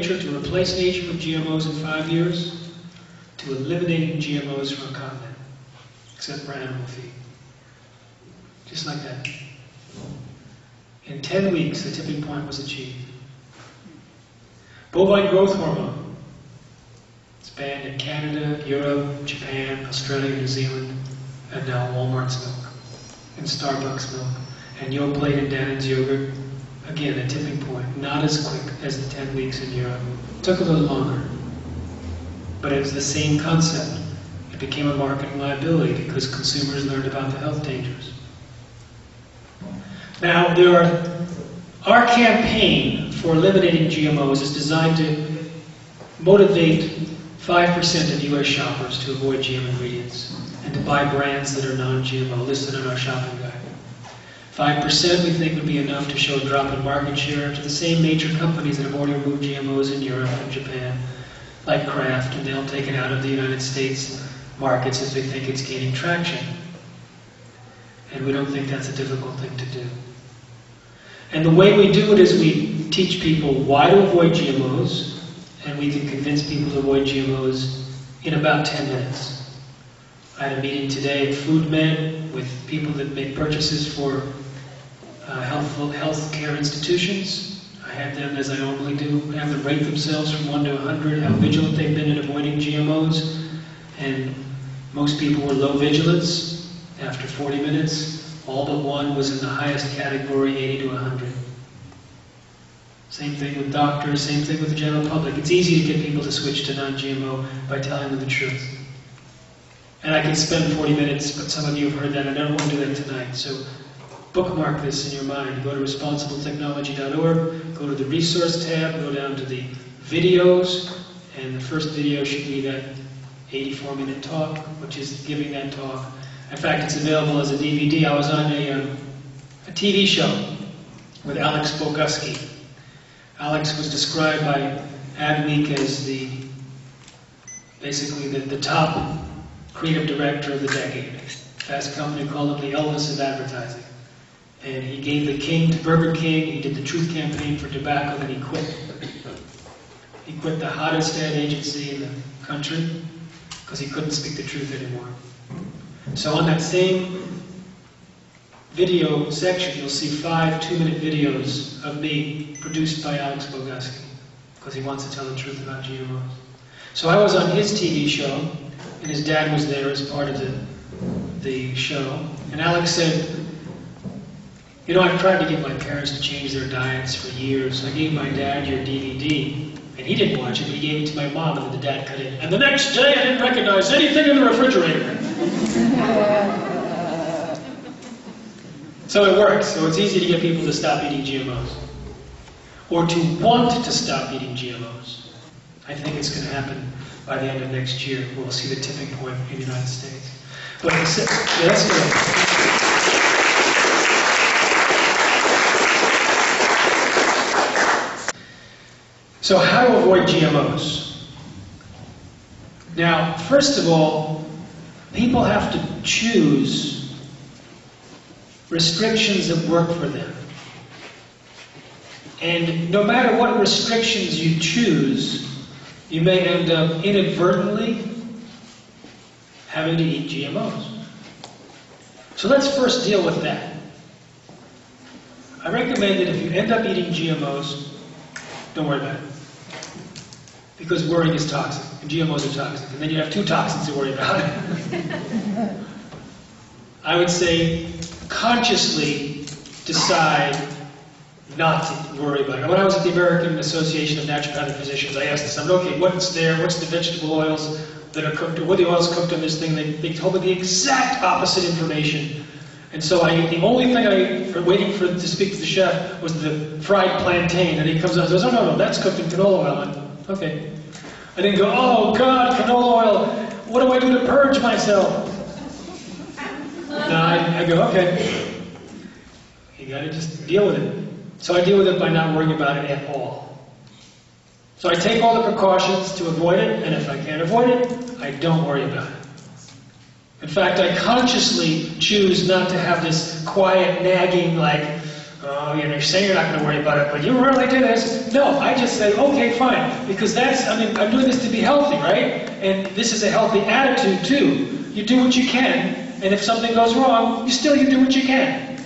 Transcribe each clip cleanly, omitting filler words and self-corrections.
nature, to replace nature with GMOs in 5 years, to eliminating GMOs from a continent, except for animal feed. Just like that. In 10 weeks, the tipping point was achieved. Bovine growth hormone. It's banned in Canada, Europe, Japan, Australia, New Zealand, and now Walmart's milk, and Starbucks milk, and Yoplait and Danon's yogurt. Again, a tipping point. Not as quick as the 10 weeks in Europe. It took a little longer. But it was the same concept. It became a marketing liability because consumers learned about the health dangers. Now, our campaign for eliminating GMOs is designed to motivate 5% of US shoppers to avoid GM ingredients and to buy brands that are non-GMO, listed on our shopping guide. 5% we think would be enough to show a drop in market share to the same major companies that have already removed GMOs in Europe and Japan, like Kraft, and they'll take it out of the United States markets as they think it's gaining traction. And we don't think that's a difficult thing to do. And the way we do it is we teach people why to avoid GMOs, and we can convince people to avoid GMOs in about 10 minutes. I had a meeting today at FoodMed with people that make purchases for health care institutions. I had them, as I normally do, have them rate themselves from 1 to 100, how vigilant they've been in avoiding GMOs. And most people were low vigilance after 40 minutes. All but one was in the highest category, 80 to 100. Same thing with doctors, same thing with the general public. It's easy to get people to switch to non-GMO by telling them the truth. And I could spend 40 minutes, but some of you have heard that. I don't want to do that tonight. So bookmark this in your mind. Go to responsible.technology.org, go to the resource tab, go down to the videos, and the first video should be that 84-minute talk, which is giving that talk. In fact, it's available as a DVD. I was on a TV show with Alex Boguski. Alex was described by Adweek as basically the top creative director of the decade. Fast Company called him the Elvis of advertising. And he gave the king to Burger King, he did the Truth campaign for tobacco, then he quit. He quit the hottest ad agency in the country because he couldn't speak the truth anymore. So on that same video section, you'll see 5 2-minute videos of me produced by Alex Boguski because he wants to tell the truth about GMOs. So I was on his TV show, and his dad was there as part of the show. And Alex said, you know, I've tried to get my parents to change their diets for years. I gave my dad your DVD, and he didn't watch it, but he gave it to my mom, and then the dad cut in. And the next day, I didn't recognize anything in the refrigerator. So it works. So it's easy to get people to stop eating GMOs, or to want to stop eating GMOs. I think it's going to happen by the end of next year. We'll see the tipping point in the United States. But yeah, that's good. So how to avoid GMOs? Now, first of all, people have to choose restrictions that work for them. And no matter what restrictions you choose, you may end up inadvertently having to eat GMOs. So let's first deal with that. I recommend that if you end up eating GMOs, don't worry about it. Because worrying is toxic, and GMOs are toxic. And then you have 2 toxins to worry about. I would say consciously decide not to worry about it. When I was at the American Association of Naturopathic Physicians, I asked them, okay, what's there? What's the vegetable oils that are cooked? What are the oils cooked on this thing? They told me the exact opposite information. And so the only thing waiting to speak to the chef was the fried plantain. And he comes out and says, oh, no, that's cooked in canola oil. And, okay. I didn't go, oh, God, canola oil. What do I do to purge myself? No, I go, okay. You got to just deal with it. So I deal with it by not worrying about it at all. So I take all the precautions to avoid it, and if I can't avoid it, I don't worry about it. In fact, I consciously choose not to have this quiet nagging like, oh, you know, you're saying you're not going to worry about it, but you really do this. No, I just say, okay, fine, because I'm doing this to be healthy, right? And this is a healthy attitude too. You do what you can, and if something goes wrong, you do what you can.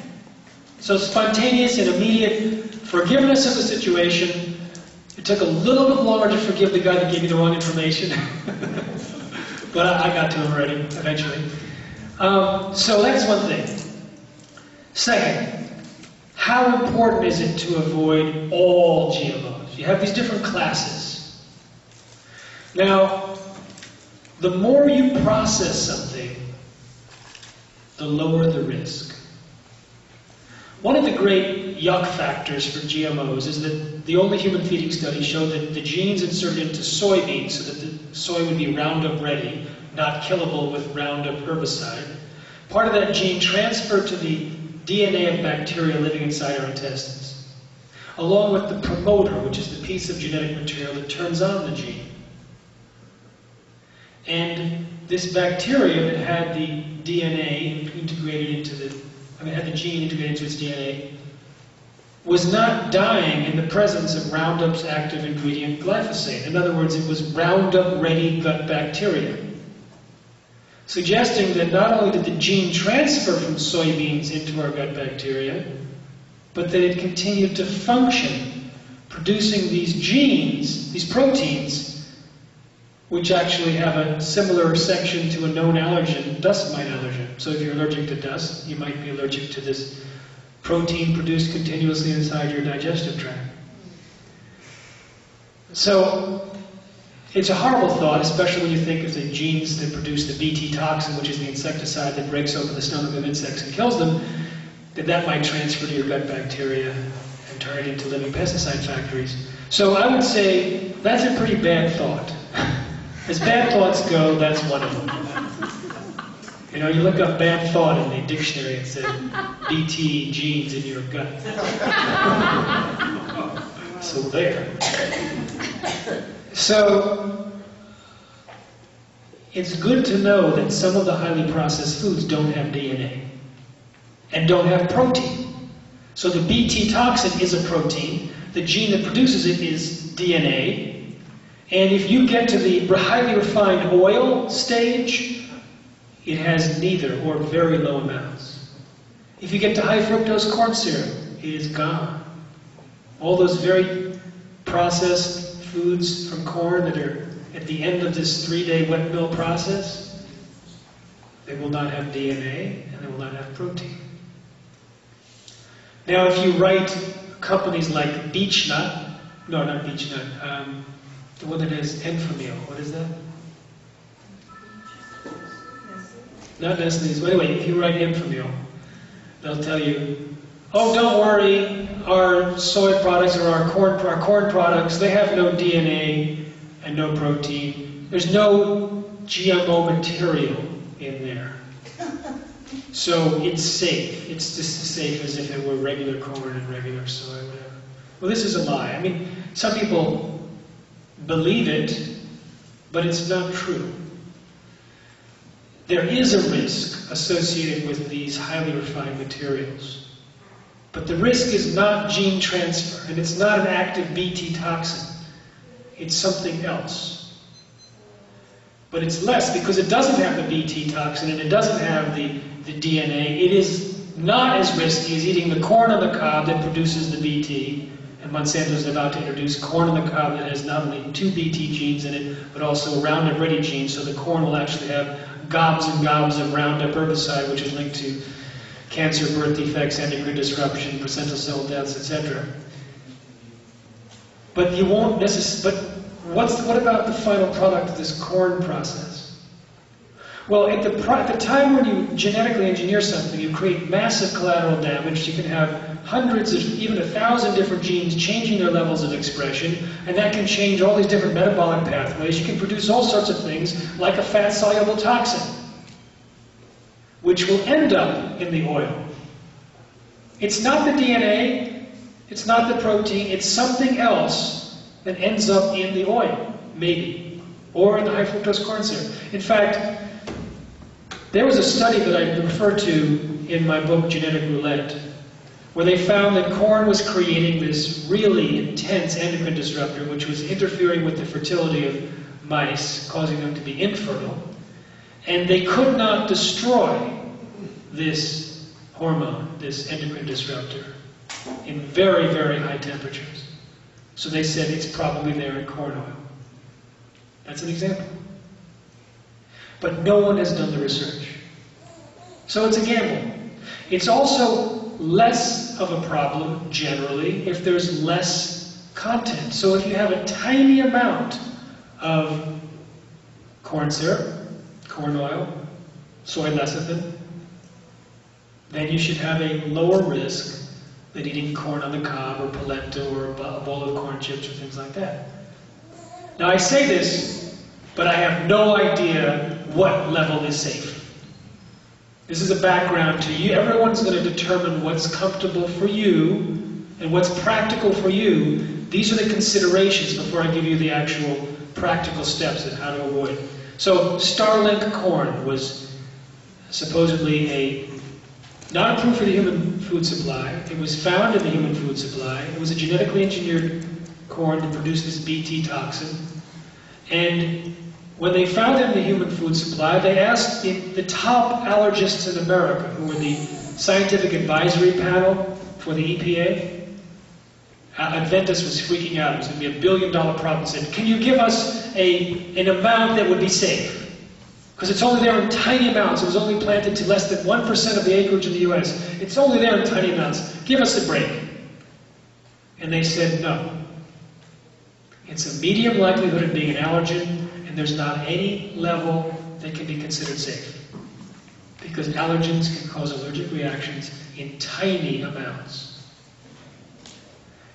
So spontaneous and immediate forgiveness of the situation. It took a little bit longer to forgive the guy that gave me the wrong information, but I got to him already, eventually. So that's one thing. Second, how important is it to avoid all GMOs? You have these different classes. Now, the more you process something, the lower the risk. One of the great yuck factors for GMOs is that the only human feeding study showed that the genes inserted into soybeans so that the soy would be Roundup ready, not killable with Roundup herbicide, part of that gene transferred to the DNA of bacteria living inside our intestines, along with the promoter, which is the piece of genetic material that turns on the gene. And this bacteria that had the DNA integrated into had the gene integrated into its DNA, was not dying in the presence of Roundup's active ingredient glyphosate. In other words, it was Roundup-ready gut bacteria, suggesting that not only did the gene transfer from soybeans into our gut bacteria, but that it continued to function, producing these genes, these proteins, which actually have a similar section to a known allergen, dust mite allergen. So if you're allergic to dust, you might be allergic to this protein produced continuously inside your digestive tract. So it's a horrible thought, especially when you think of the genes that produce the Bt toxin, which is the insecticide that breaks open the stomach of insects and kills them, that might transfer to your gut bacteria and turn it into living pesticide factories. So I would say that's a pretty bad thought. As bad thoughts go, that's one of them. You know, you look up bad thought in the dictionary, it says Bt genes in your gut. So there. So it's good to know that some of the highly processed foods don't have DNA and don't have protein. So the Bt toxin is a protein. The gene that produces it is DNA. And if you get to the highly refined oil stage, it has neither or very low amounts. If you get to high fructose corn syrup, it is gone. All those very processed foods from corn that are at the end of this 3-day wet mill process, they will not have DNA and they will not have protein. Now if you write companies like Beechnut, no, not Beechnut, the one that has Enfamil, what is that? Not Nestle's. Well, anyway, if you write Enfamil, they'll tell you, oh, don't worry, our soy products or our corn products, they have no DNA and no protein. There's no GMO material in there. So it's safe. It's just as safe as if it were regular corn and regular soy, whatever. Well, this is a lie. I mean, some people believe it, but it's not true. There is a risk associated with these highly refined materials. But the risk is not gene transfer, and it's not an active Bt toxin. It's something else. But it's less because it doesn't have the Bt toxin and it doesn't have the DNA. It is not as risky as eating the corn on the cob that produces the Bt. And Monsanto is about to introduce corn on the cob that has not only 2 Bt genes in it, but also a Roundup ready gene, so the corn will actually have gobs and gobs of Roundup herbicide, which is linked to cancer, birth defects, endocrine disruption, placental cell deaths, etc. But you won't necessarily. But what about the final product of this corn process? Well, at the time when you genetically engineer something, you create massive collateral damage. You can have hundreds of, even 1,000 different genes changing their levels of expression, and that can change all these different metabolic pathways. You can produce all sorts of things, like a fat-soluble toxin, which will end up in the oil. It's not the DNA, it's not the protein, it's something else that ends up in the oil, maybe, or in the high fructose corn syrup. In fact, there was a study that I referred to in my book, Genetic Roulette, where they found that corn was creating this really intense endocrine disruptor, which was interfering with the fertility of mice, causing them to be infertile. And they could not destroy this hormone, this endocrine disruptor, in very, very high temperatures. So they said it's probably there in corn oil. That's an example. But no one has done the research. So it's a gamble. It's also less of a problem, generally, if there's less content. So if you have a tiny amount of corn syrup, corn oil, soy lecithin, then you should have a lower risk than eating corn on the cob or polenta or a bowl of corn chips or things like that. Now I say this, but I have no idea what level is safe. This is a background to you. Everyone's going to determine what's comfortable for you and what's practical for you. These are the considerations before I give you the actual practical steps on how to avoid. So Starlink corn was supposedly not approved for the human food supply. It was found in the human food supply. It was a genetically engineered corn that produced this Bt toxin. And when they found it in the human food supply, they asked the top allergists in America, who were the scientific advisory panel for the EPA. Adventis was freaking out. It was going to be $1 billion problem. He said, can you give us an amount that would be safe? Because it's only there in tiny amounts. It was only planted to less than 1% of the acreage in the US. It's only there in tiny amounts. Give us a break. And they said no. It's a medium likelihood of being an allergen, and there's not any level that can be considered safe. Because allergens can cause allergic reactions in tiny amounts.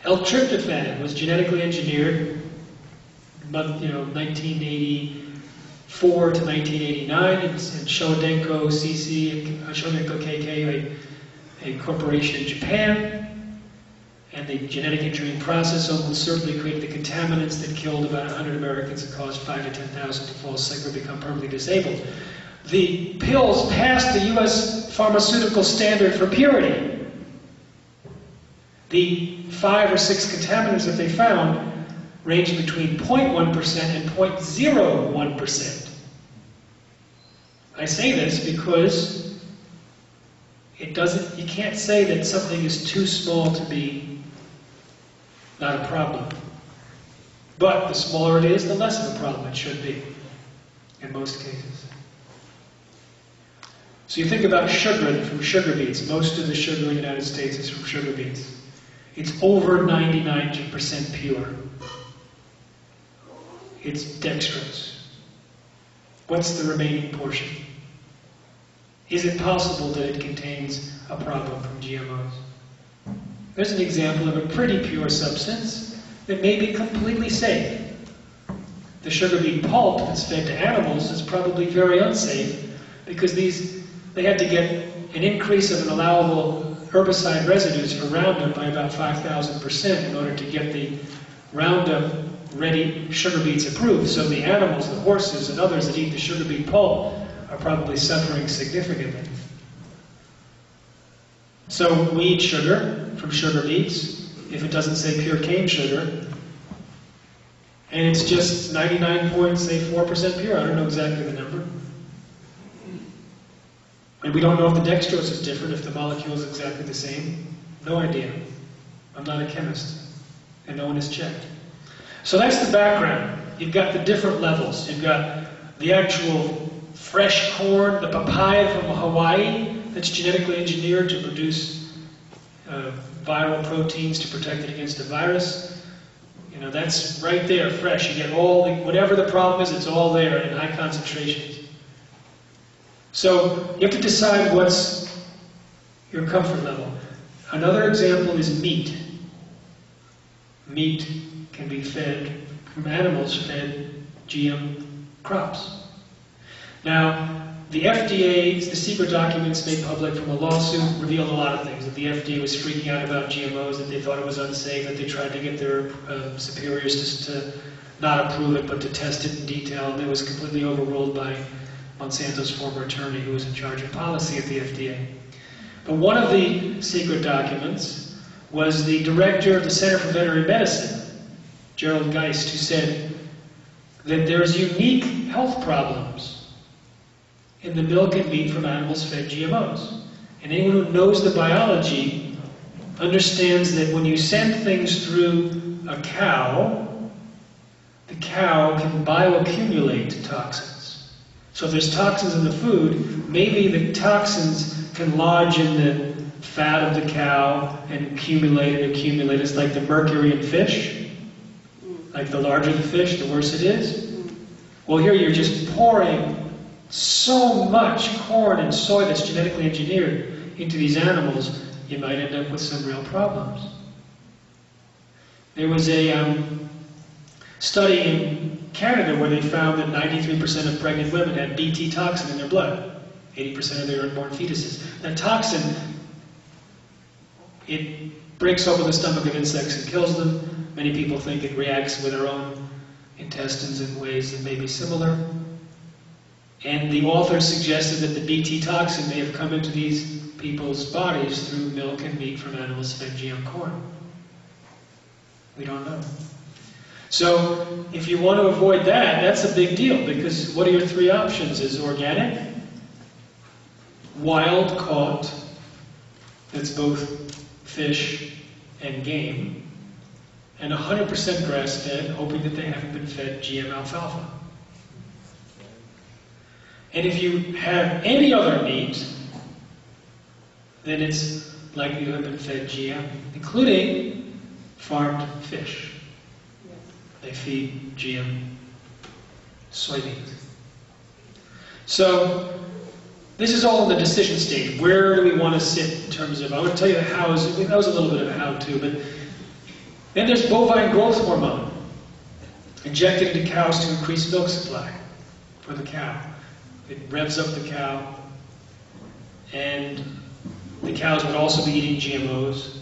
L-tryptophan was genetically engineered, 1984 to 1989, and Shodenko KK, a corporation in Japan. And the genetic engineering process almost certainly created the contaminants that killed about 100 Americans and caused 5,000 to 10,000 to fall sick or become permanently disabled. The pills passed the US pharmaceutical standard for purity. The 5 or 6 contaminants that they found ranged between 0.1% and 0.01%. I say this because you can't say that something is too small to be not a problem. But the smaller it is, the less of a problem it should be, in most cases. So you think about sugar from sugar beets. Most of the sugar in the United States is from sugar beets. It's over 99% pure. It's dextrose. What's the remaining portion? Is it possible that it contains a problem from GMOs? There's an example of a pretty pure substance that may be completely safe. The sugar beet pulp that's fed to animals is probably very unsafe because they had to get an increase of an allowable herbicide residues for Roundup by about 5,000% in order to get the Roundup-ready sugar beets approved. So the animals, the horses and others that eat the sugar beet pulp are probably suffering significantly. So we eat sugar from sugar beets, if it doesn't say pure cane sugar, and it's just 99.4% pure. I don't know exactly the number. And we don't know if the dextrose is different, if the molecule is exactly the same. No idea. I'm not a chemist, and no one has checked. So that's the background. You've got the different levels. You've got the actual fresh corn, the papaya from Hawaii, that's genetically engineered to produce viral proteins to protect it against a virus. That's right there, fresh. You get whatever the problem is, it's all there in high concentrations. So you have to decide what's your comfort level. Another example is meat. Meat can be fed from animals fed GM crops. Now, the FDA, the secret documents made public from a lawsuit revealed a lot of things. That the FDA was freaking out about GMOs, that they thought it was unsafe, that they tried to get their superiors to not approve it, but to test it in detail. And it was completely overruled by Monsanto's former attorney, who was in charge of policy at the FDA. But one of the secret documents was the director of the Center for Veterinary Medicine, Gerald Geist, who said that there's unique health problems in the milk and meat from animals fed GMOs. And anyone who knows the biology understands that when you send things through a cow, the cow can bioaccumulate toxins. So if there's toxins in the food, maybe the toxins can lodge in the fat of the cow and accumulate and accumulate. It's like the mercury in fish. Like the larger the fish, the worse it is. Well, here you're just pouring so much corn and soy that's genetically engineered into these animals, you might end up with some real problems. There was a study in Canada where they found that 93% of pregnant women had Bt toxin in their blood, 80% of their unborn fetuses. That toxin, it breaks open the stomach of insects and kills them. Many people think it reacts with our own intestines in ways that may be similar. And the author suggested that the Bt toxin may have come into these people's bodies through milk and meat from animals fed GM corn. We don't know. So if you want to avoid that, that's a big deal, because what are your three options? Is organic, wild caught, that's both fish and game, and 100% grass-fed, hoping that they haven't been fed GM alfalfa. And if you have any other meat, then it's likely to have been fed GM, including farmed fish. They feed GM soybeans. So this is all in the decision stage. Where do we want to sit in terms of, I would tell you the hows, that was a little bit of a how-to, but then there's bovine growth hormone, injected into cows to increase milk supply for the cow. It revs up the cow, and the cows would also be eating GMOs,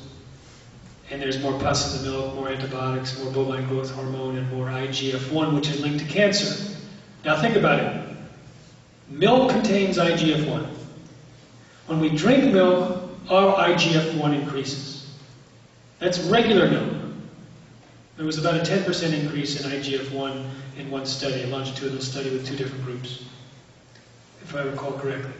and there's more pus in the milk, more antibiotics, more bovine growth hormone, and more IGF-1, which is linked to cancer. Now think about it. Milk contains IGF-1. When we drink milk, our IGF-1 increases. That's regular milk. There was about a 10% increase in IGF-1 in one study, a longitudinal study with two different groups, if I recall correctly.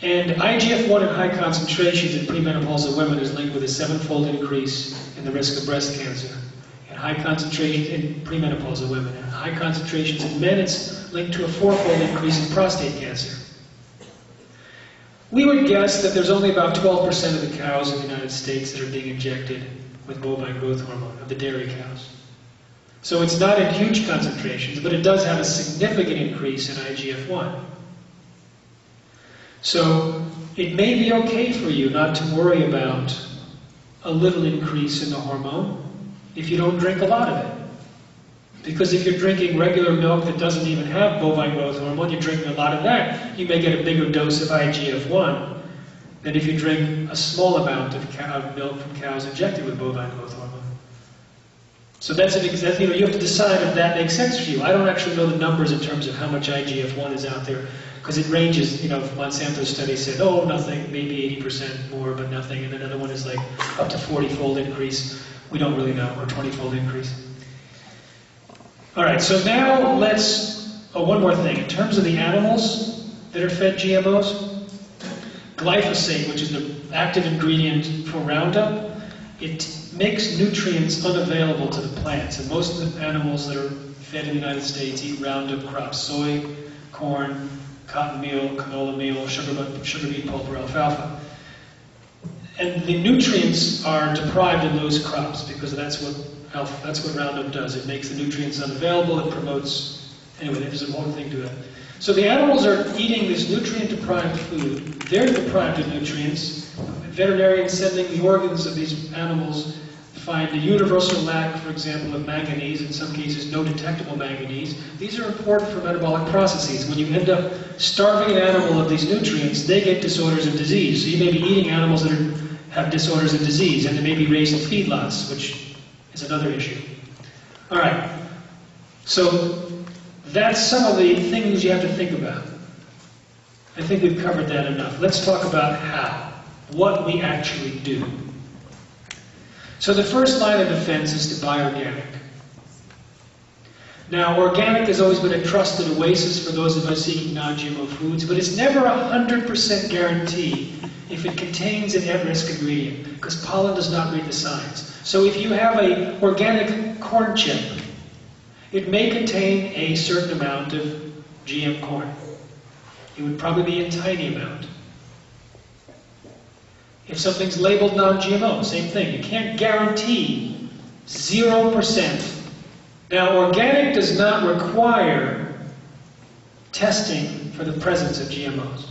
And IGF-1 in high concentrations in premenopausal women is linked with a 7-fold increase in the risk of breast cancer. And high concentrations in premenopausal women. And high concentrations in men, it's linked to a 4-fold increase in prostate cancer. We would guess that there's only about 12% of the cows in the United States that are being injected with bovine growth hormone, of the dairy cows. So it's not in huge concentrations, but it does have a significant increase in IGF-1. So it may be okay for you not to worry about a little increase in the hormone if you don't drink a lot of it. Because if you're drinking regular milk that doesn't even have bovine growth hormone, you're drinking a lot of that, you may get a bigger dose of IGF-1 than if you drink a small amount of milk from cows injected with bovine growth hormone. So that's you have to decide if that makes sense for you. I don't actually know the numbers in terms of how much IGF-1 is out there, because it ranges. Monsanto's study said, oh, nothing, maybe 80% more, but nothing. And another one is like up to 40-fold increase. We don't really know, or 20-fold increase. All right, so now one more thing. In terms of the animals that are fed GMOs, glyphosate, which is the active ingredient for Roundup, it makes nutrients unavailable to the plants. And most of the animals that are fed in the United States eat Roundup crops: soy, corn, cotton meal, canola meal, sugar beet pulp, or alfalfa. And the nutrients are deprived in those crops because that's what Roundup does. It makes the nutrients unavailable. It promotes, anyway, there's a whole thing to it. So the animals are eating this nutrient-deprived food. They're deprived of nutrients. Veterinarians sending the organs of these animals find a universal lack, for example, of manganese, in some cases no detectable manganese. These are important for metabolic processes. When you end up starving an animal of these nutrients, they get disorders and disease. So you may be eating animals that have disorders and disease, and they may be raised in feedlots, which is another issue. All right, so that's some of the things you have to think about. I think we've covered that enough. Let's talk about how, what we actually do. So the first line of defense is to buy organic. Now, organic has always been a trusted oasis for those of us seeking non-GMO foods, but it's never 100% guarantee if it contains an at-risk ingredient, because pollen does not read the signs. So if you have an organic corn chip, it may contain a certain amount of GM corn. It would probably be a tiny amount. If something's labeled non-GMO, same thing. You can't guarantee 0%. Now, organic does not require testing for the presence of GMOs.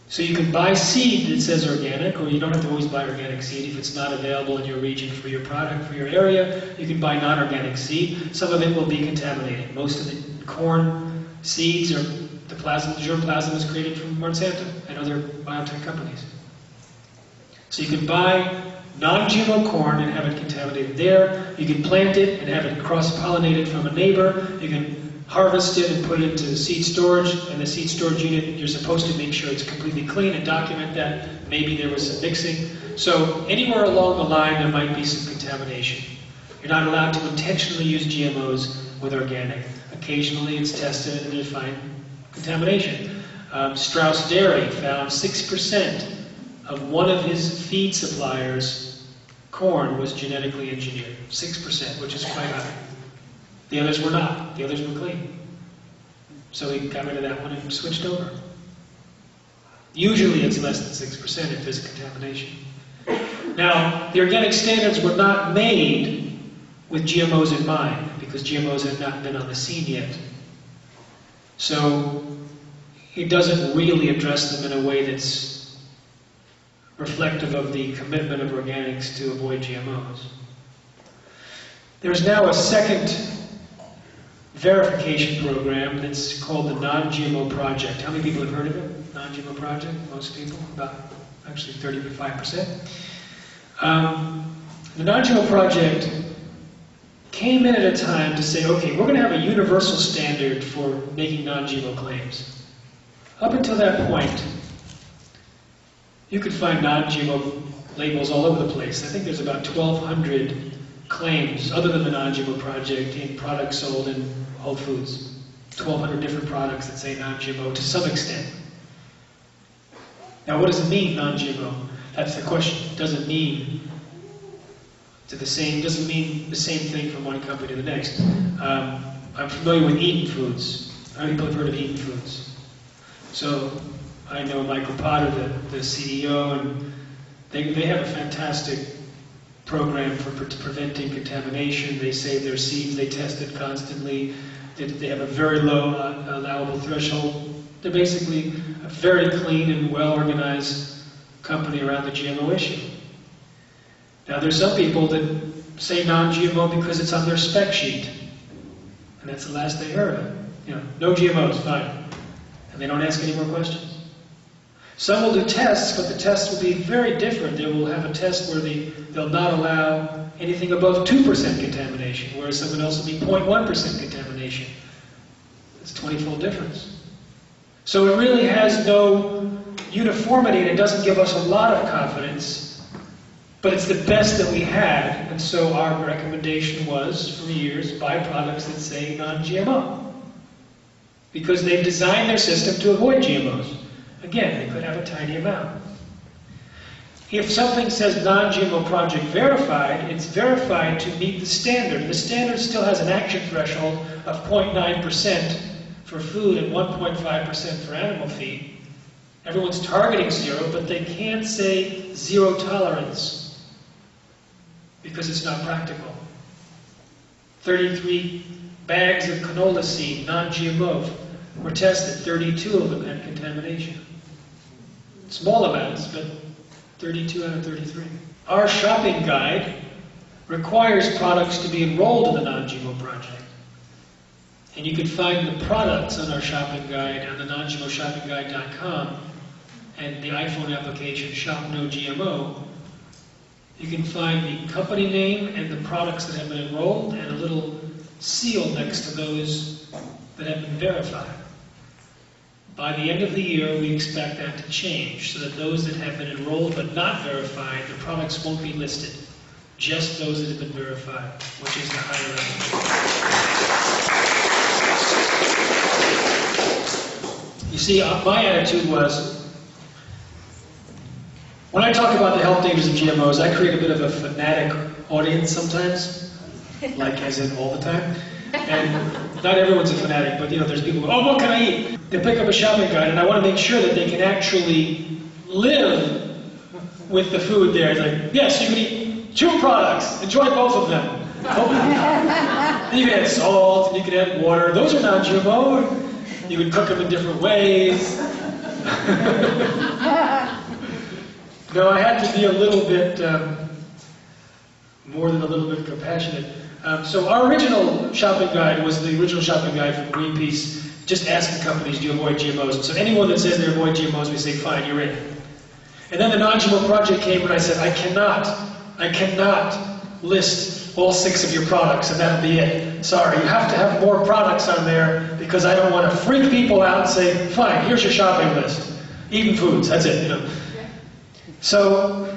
So you can buy seed that says organic, or you don't have to always buy organic seed if it's not available in your region for your product, for your area. You can buy non-organic seed. Some of it will be contaminated. Most of the corn seeds are the germplasm is created from Monsanto and other biotech companies. So you can buy non-GMO corn and have it contaminated there. You can plant it and have it cross-pollinated from a neighbor. You can harvest it and put it into seed storage. And the seed storage unit, you're supposed to make sure it's completely clean and document that. Maybe there was some mixing. So anywhere along the line, there might be some contamination. You're not allowed to intentionally use GMOs with organic. Occasionally, it's tested and they find contamination. Strauss Dairy found 6% of one of his feed suppliers' corn was genetically engineered. 6%, which is quite high. The others were not. The others were clean. So he got rid of that one and switched over. Usually it's less than 6% if there's contamination. Now, the organic standards were not made with GMOs in mind, because GMOs had not been on the scene yet. So it doesn't really address them in a way that's reflective of the commitment of organics to avoid GMOs. There's now a second verification program that's called the Non-GMO Project. How many people have heard of it? Non-GMO Project? Most people, about actually 35%. The Non-GMO Project came in at a time to say, okay, we're going to have a universal standard for making non-GMO claims. Up until that point, you could find non-GMO labels all over the place. I think there's about 1,200 claims, other than the Non-GMO Project, in products sold in Whole Foods. 1,200 different products that say non-GMO to some extent. Now, what does it mean, non-GMO? That's the question. It doesn't mean the same thing from one company to the next. I'm familiar with Eaton Foods. How many people have heard of Eaton Foods? So I know Michael Potter, the CEO, and they have a fantastic program for preventing contamination. They save their seeds, they test it constantly. They have a very low allowable threshold. They're basically a very clean and well-organized company around the GMO issue. Now, there's some people that say non-GMO because it's on their spec sheet. And that's the last they heard. You know, no GMOs, fine. And they don't ask any more questions. Some will do tests, but the tests will be very different. They will have a test where they'll not allow anything above 2% contamination, whereas someone else will be 0.1% contamination. It's a 20-fold difference. So it really has no uniformity, and it doesn't give us a lot of confidence, but it's the best that we had, and so our recommendation was, for years, buy products that say non-GMO. Because they've designed their system to avoid GMOs. Again, they could have a tiny amount. If something says non-GMO Project verified, it's verified to meet the standard. The standard still has an action threshold of 0.9% for food and 1.5% for animal feed. Everyone's targeting 0, but they can't say 0 tolerance because it's not practical. 33 bags of canola seed, non-GMO, were tested. 32 of them had contamination. Small amounts, but 32 out of 33. Our shopping guide requires products to be enrolled in the Non-GMO Project. And you can find the products on our shopping guide on the non-GMOshoppingguide.com and the iPhone application Shop No GMO. You can find the company name and the products that have been enrolled and a little seal next to those that have been verified. By the end of the year, we expect that to change, so that those that have been enrolled but not verified, the products won't be listed. Just those that have been verified, which is the higher level. You see, my attitude was, when I talk about the health dangers of GMOs, I create a bit of a fanatic audience sometimes, like as in all the time. And not everyone's a fanatic, but there's people who go, oh, what can I eat? They pick up a shopping guide, and I want to make sure that they can actually live with the food there. It's like, yes, you can eat 2 products. Enjoy both of them. You can add salt, and you can add water. Those are non-GMO. You can cook them in different ways. No, I had to be a little bit, more than a little bit compassionate. So our original shopping guide was the original shopping guide from Greenpeace, just asking companies, do you avoid GMOs? And so anyone that says they avoid GMOs, we say, fine, you're in. And then the non-GMO project came, and I said, I cannot list all 6 of your products, and that'll be it. Sorry, you have to have more products on there, because I don't want to freak people out and say, fine, here's your shopping list. Even foods, that's it, So,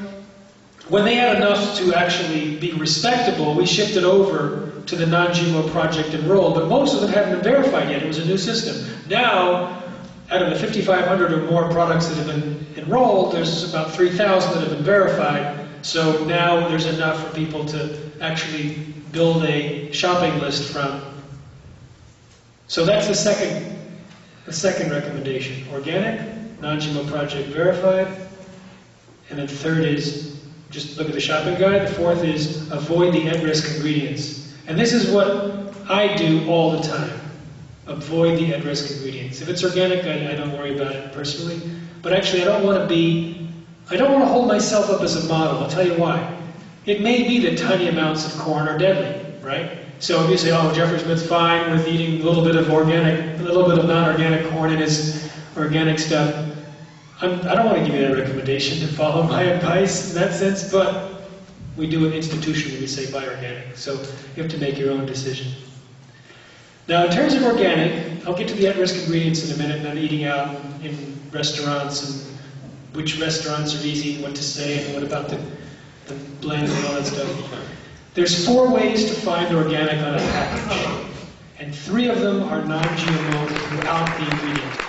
when they had enough to actually be respectable, we shifted over to the non-GMO project enrolled, but most of them hadn't been verified yet. It was a new system. Now, out of the 5,500 or more products that have been enrolled, there's about 3,000 that have been verified. So now there's enough for people to actually build a shopping list from. So that's the second recommendation. Organic, non-GMO project verified. And then third is just look at the shopping guide. The fourth is avoid the at-risk ingredients. And this is what I do all the time. Avoid the at-risk ingredients. If it's organic, I don't worry about it personally. But actually, I don't want to hold myself up as a model. I'll tell you why. It may be that tiny amounts of corn are deadly, right? So if you say, oh, Jeffrey Smith's fine with eating a little bit of organic, a little bit of non-organic corn in his organic stuff, I don't want to give you that recommendation to follow my advice in that sense, but we do it institutionally, we say buy organic. So you have to make your own decision. Now, in terms of organic, I'll get to the at-risk ingredients in a minute, and then eating out in restaurants, and which restaurants are easy, and what to say, and what about the blend and all that stuff. There's 4 ways to find organic on a package, and 3 of them are non-GMO without the ingredient.